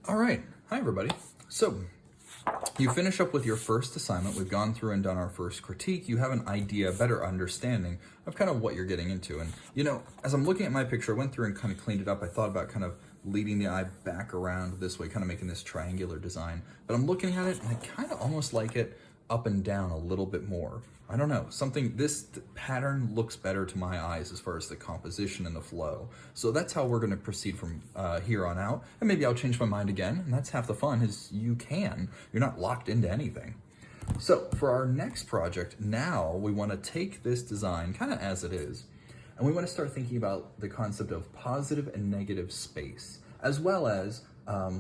All right, hi everybody. So you finish up with your first assignment. We've gone through and done our first critique. You have an idea, a better understanding of kind of what you're getting into. And as I'm looking at my picture, I went through and kind of cleaned it up. I thought about kind of leading the eye back around this way, kind of making this triangular design. But I'm looking at it and I kind of almost like it up and down a little bit more. I don't know, this pattern looks better to my eyes as far as the composition and the flow. So that's how we're gonna proceed from here on out. And maybe I'll change my mind again, and that's half the fun is you're not locked into anything. So for our next project, now we wanna take this design kind of as it is, and we wanna start thinking about the concept of positive and negative space, as well as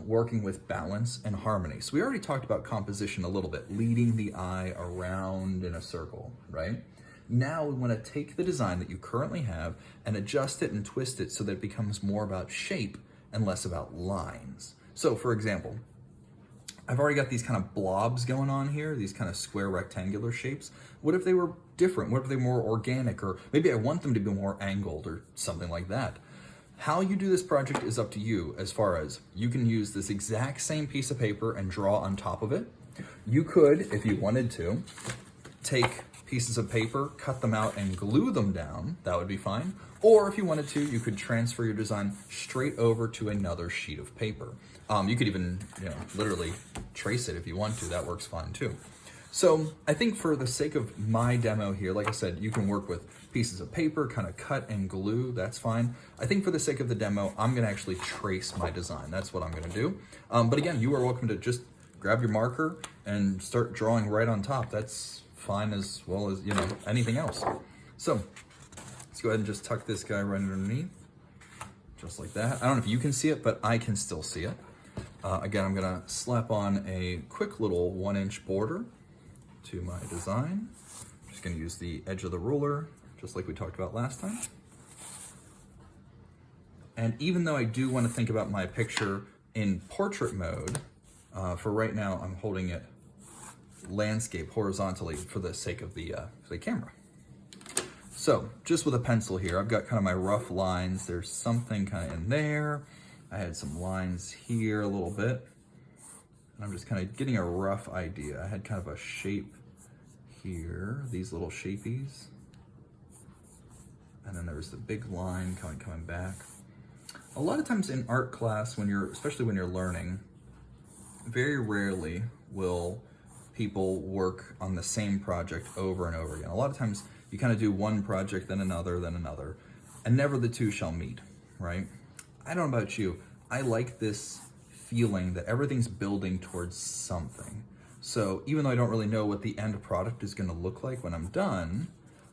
working with balance and harmony. So we already talked about composition a little bit, leading the eye around in a circle, right? Now we want to take the design that you currently have and adjust it and twist it so that it becomes more about shape and less about lines. So for example, I've already got these kind of blobs going on here, these kind of square rectangular shapes. What if they were different? What if they were more organic? Or maybe I want them to be more angled or something like that. How you do this project is up to you, as far as you can use this exact same piece of paper and draw on top of it. You could, if you wanted to, take pieces of paper, cut them out and glue them down. That would be fine. Or if you wanted to, you could transfer your design straight over to another sheet of paper. You could even, literally trace it if you want to. That works fine too. So I think for the sake of my demo here, like I said, you can work with pieces of paper, kind of cut and glue, that's fine. I think for the sake of the demo, I'm gonna actually trace my design. That's what I'm gonna do. But again, you are welcome to just grab your marker and start drawing right on top. That's fine, as well as, anything else. So let's go ahead and just tuck this guy right underneath, just like that. I don't know if you can see it, but I can still see it. Again, I'm gonna slap on a quick little 1-inch border to my design. I'm just gonna use the edge of the ruler, just like we talked about last time. And even though I do wanna think about my picture in portrait mode, for right now, I'm holding it landscape horizontally for the sake of the camera. So just with a pencil here, I've got kind of my rough lines. There's something kind of in there. I had some lines here a little bit. I'm just kind of getting a rough idea. I had kind of a shape here, these little shapies. And then there was the big line coming back. A lot of times in art class, especially when you're learning, very rarely will people work on the same project over and over again. A lot of times you kind of do one project, then another, and never the two shall meet, right? I don't know about you, I like this feeling that everything's building towards something. So even though I don't really know what the end product is gonna look like when I'm done,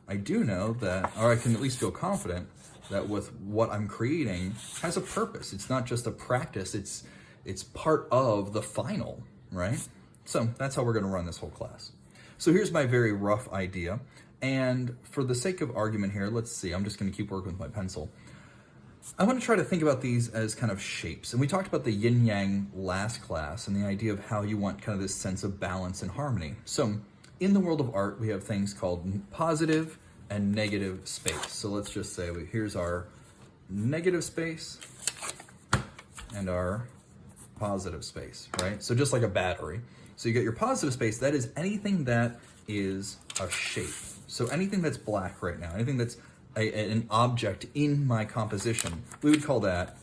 I do know that, or I can at least feel confident that with what I'm creating has a purpose. It's not just a practice, it's part of the final, right? So that's how we're gonna run this whole class. So here's my very rough idea. And for the sake of argument here, let's see, I'm just gonna keep working with my pencil. I want to try to think about these as kind of shapes. And we talked about the yin yang last class and the idea of how you want kind of this sense of balance and harmony. So in the world of art, we have things called positive and negative space. So let's just say here's our negative space and our positive space, right? So just like a battery. So you get your positive space, that is anything that is a shape. So anything that's black right now, anything that's an object in my composition, we would call that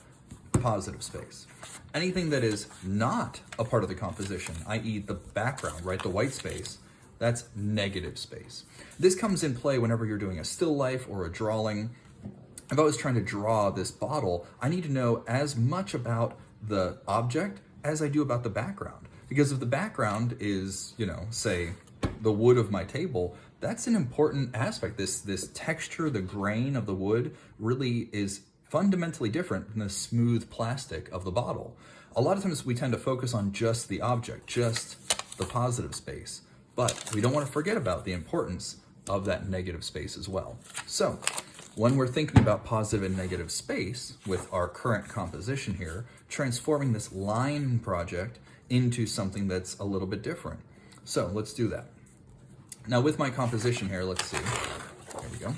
positive space. Anything that is not a part of the composition, i.e. the background, right, the white space, that's negative space. This comes in play whenever you're doing a still life or a drawing. If I was trying to draw this bottle, I need to know as much about the object as I do about the background. Because if the background is, say, the wood of my table, that's an important aspect. This texture, the grain of the wood really is fundamentally different than the smooth plastic of the bottle. A lot of times we tend to focus on just the object, just the positive space, but we don't want to forget about the importance of that negative space as well. So when we're thinking about positive and negative space with our current composition here, transforming this line project into something that's a little bit different. So let's do that. Now with my composition here, let's see, there we go.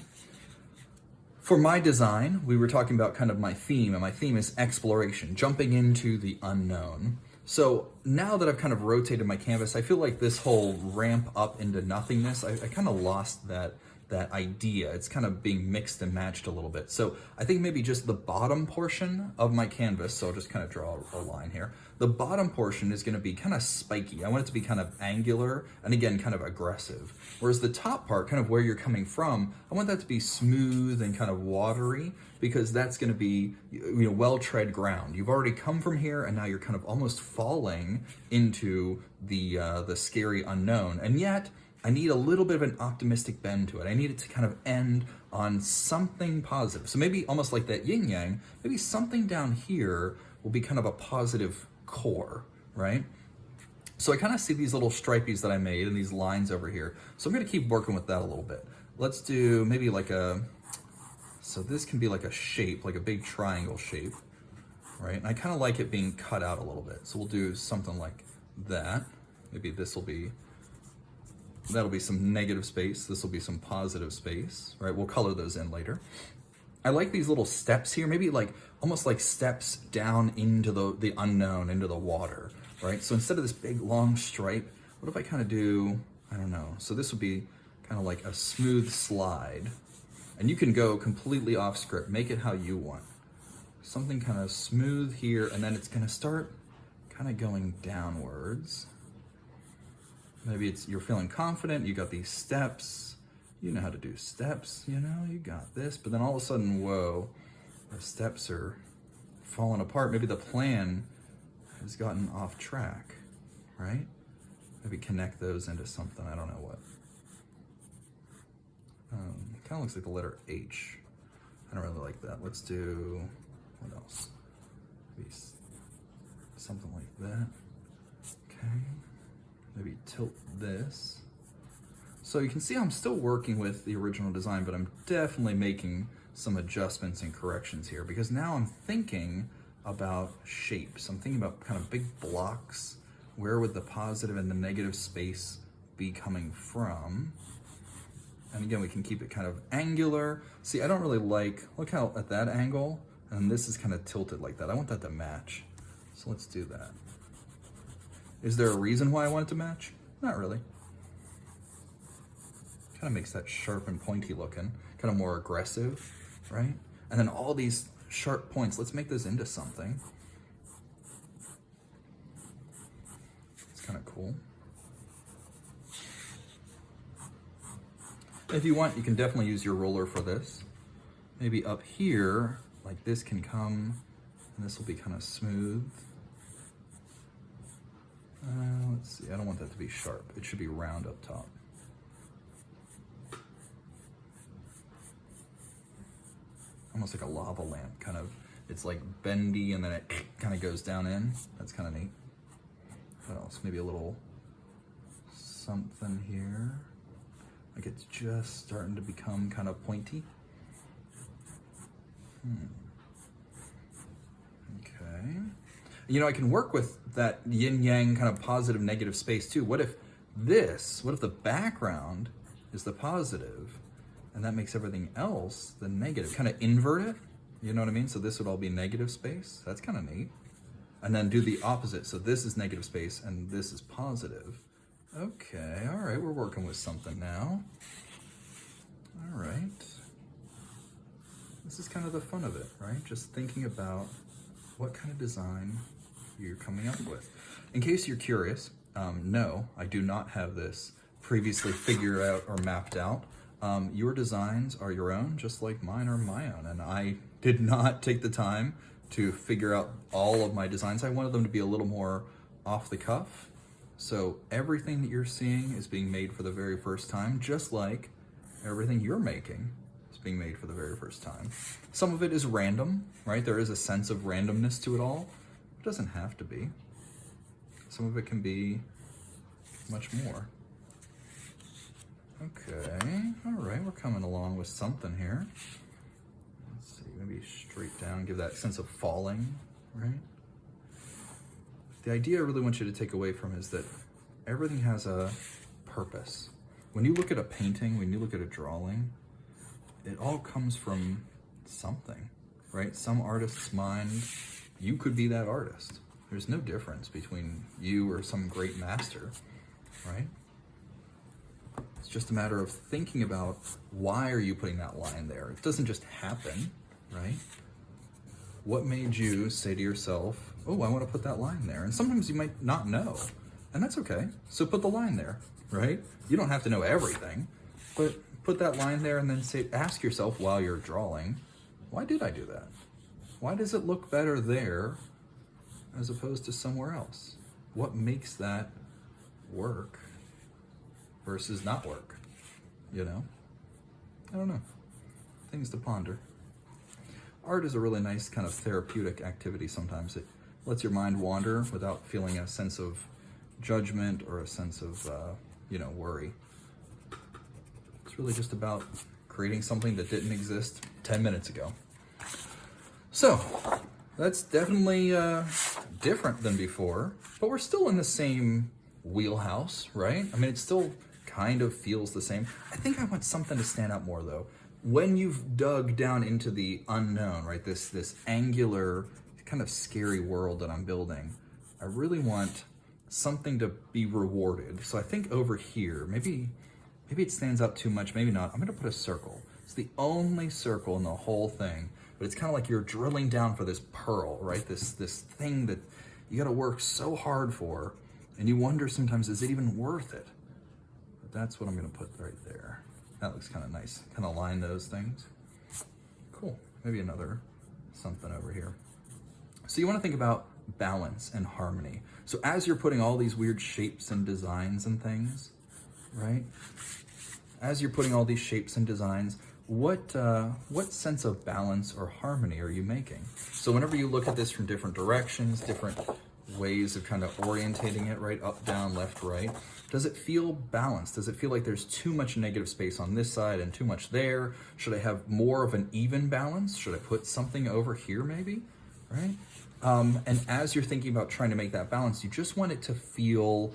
For my design, we were talking about kind of my theme, and my theme is exploration, jumping into the unknown. So now that I've kind of rotated my canvas, I feel like this whole ramp up into nothingness, I kind of lost that idea. It's kind of being mixed and matched a little bit. So I think maybe just the bottom portion of my canvas, so I'll just kind of draw a line here. The bottom portion is going to be kind of spiky. I want it to be kind of angular and again, kind of aggressive. Whereas the top part, kind of where you're coming from, I want that to be smooth and kind of watery, because that's going to be, you know, well-tread ground. You've already come from here, and now you're kind of almost falling into the scary unknown. And yet, I need a little bit of an optimistic bend to it. I need it to kind of end on something positive. So maybe almost like that yin yang, maybe something down here will be kind of a positive core, right? So I kind of see these little stripies that I made and these lines over here. So I'm gonna keep working with that a little bit. Let's do maybe like so this can be like a shape, like a big triangle shape, right? And I kind of like it being cut out a little bit. So we'll do something like that. Maybe that'll be some negative space. This will be some positive space, right? We'll color those in later. I like these little steps here, maybe like almost like steps down into the unknown, into the water, right? So instead of this big long stripe, what if I kind of do, I don't know. So this would be kind of like a smooth slide, and you can go completely off script, make it how you want. Something kind of smooth here, and then it's gonna start kind of going downwards. Maybe you're feeling confident, you got these steps, you know how to do steps, you know, you got this, but then all of a sudden, whoa, the steps are falling apart. Maybe the plan has gotten off track, right? Maybe connect those into something, I don't know what. Kind of looks like the letter H. I don't really like that. Let's do, what else? Maybe something like that, okay. Maybe tilt this. So you can see I'm still working with the original design, but I'm definitely making some adjustments and corrections here, because now I'm thinking about shapes. I'm thinking about kind of big blocks. Where would the positive and the negative space be coming from? And again, we can keep it kind of angular. See, I don't really like, look how at that angle, and this is kind of tilted like that. I want that to match. So let's do that. Is there a reason why I want it to match? Not really. Kind of makes that sharp and pointy looking, kind of more aggressive, right? And then all these sharp points, let's make this into something. It's kind of cool. If you want, you can definitely use your roller for this. Maybe up here, like this can come, and this will be kind of smooth. Let's see, I don't want that to be sharp. It should be round up top. Almost like a lava lamp, kind of. It's like bendy and then it kind of goes down in. That's kind of neat. What else? Maybe a little something here. Like it's just starting to become kind of pointy. Okay. You know, I can work with that yin-yang kind of positive, negative space too. What if the background is the positive and that makes everything else the negative? Kind of invert it, you know what I mean? So this would all be negative space. That's kind of neat. And then do the opposite. So this is negative space and this is positive. Okay, all right, we're working with something now. All right. This is kind of the fun of it, right? Just thinking about what kind of design you're coming up with. In case you're curious, no, I do not have this previously figured out or mapped out. Your designs are your own, just like mine are my own. And I did not take the time to figure out all of my designs. I wanted them to be a little more off the cuff. So everything that you're seeing is being made for the very first time, just like everything you're making is being made for the very first time. Some of it is random, right? There is a sense of randomness to it all. It doesn't have to be. Some of it can be much more. Okay, all right, we're coming along with something here. Let's see, maybe straight down, give that sense of falling, right? The idea I really want you to take away from is that everything has a purpose. When you look at a painting, when you look at a drawing, it all comes from something, right? Some artist's mind, you could be that artist. There's no difference between you or some great master, right? It's just a matter of thinking about why are you putting that line there? It doesn't just happen, right? What made you say to yourself, oh, I want to put that line there? And sometimes you might not know, and that's okay. So put the line there, right? You don't have to know everything, but put that line there and then ask yourself while you're drawing, why did I do that? Why does it look better there as opposed to somewhere else? What makes that work versus not work, you know? I don't know. Things to ponder. Art is a really nice kind of therapeutic activity sometimes. It lets your mind wander without feeling a sense of judgment or a sense of, worry. It's really just about creating something that didn't exist 10 minutes ago. So, that's definitely different than before, but we're still in the same wheelhouse, right? I mean, it still kind of feels the same. I think I want something to stand out more, though. When you've dug down into the unknown, right, this angular, kind of scary world that I'm building, I really want something to be rewarded. So I think over here, maybe it stands out too much, maybe not. I'm gonna put a circle. It's the only circle in the whole thing, but it's kind of like you're drilling down for this pearl, right? This thing that you gotta work so hard for, and you wonder sometimes, is it even worth it? But that's what I'm gonna put right there. That looks kind of nice. Kind of line those things. Cool. Maybe another something over here. So you want to think about balance and harmony. So as you're putting all these weird shapes and designs and things, right? As you're putting all these shapes and designs, what sense of balance or harmony are you making? So whenever you look at this from different directions, different ways of kind of orientating it, right? Up, down, left, right. Does it feel balanced? Does it feel like there's too much negative space on this side and too much there? Should I have more of an even balance? Should I put something over here maybe, right? And as you're thinking about trying to make that balance, you just want it to feel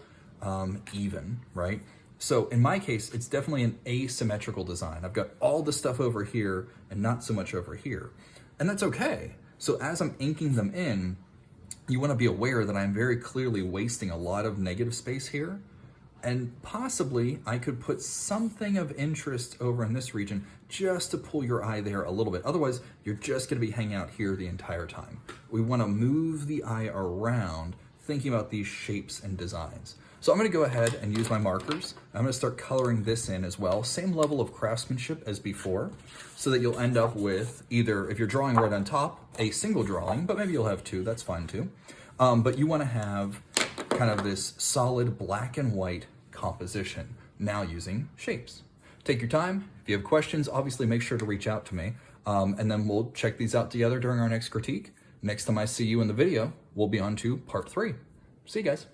even, right? So in my case, it's definitely an asymmetrical design. I've got all the stuff over here and not so much over here. And that's okay. So as I'm inking them in, you want to be aware that I'm very clearly wasting a lot of negative space here. And possibly I could put something of interest over in this region just to pull your eye there a little bit. Otherwise, you're just going to be hanging out here the entire time. We want to move the eye around, thinking about these shapes and designs. So I'm going to go ahead and use my markers. I'm going to start coloring this in as well. Same level of craftsmanship as before, so that you'll end up with either, if you're drawing right on top, a single drawing, but maybe you'll have two, that's fine too. But you want to have kind of this solid black and white composition, now using shapes. Take your time. If you have questions, obviously make sure to reach out to me, and then we'll check these out together during our next critique. Next time I see you in the video, we'll be on to part 3. See you guys.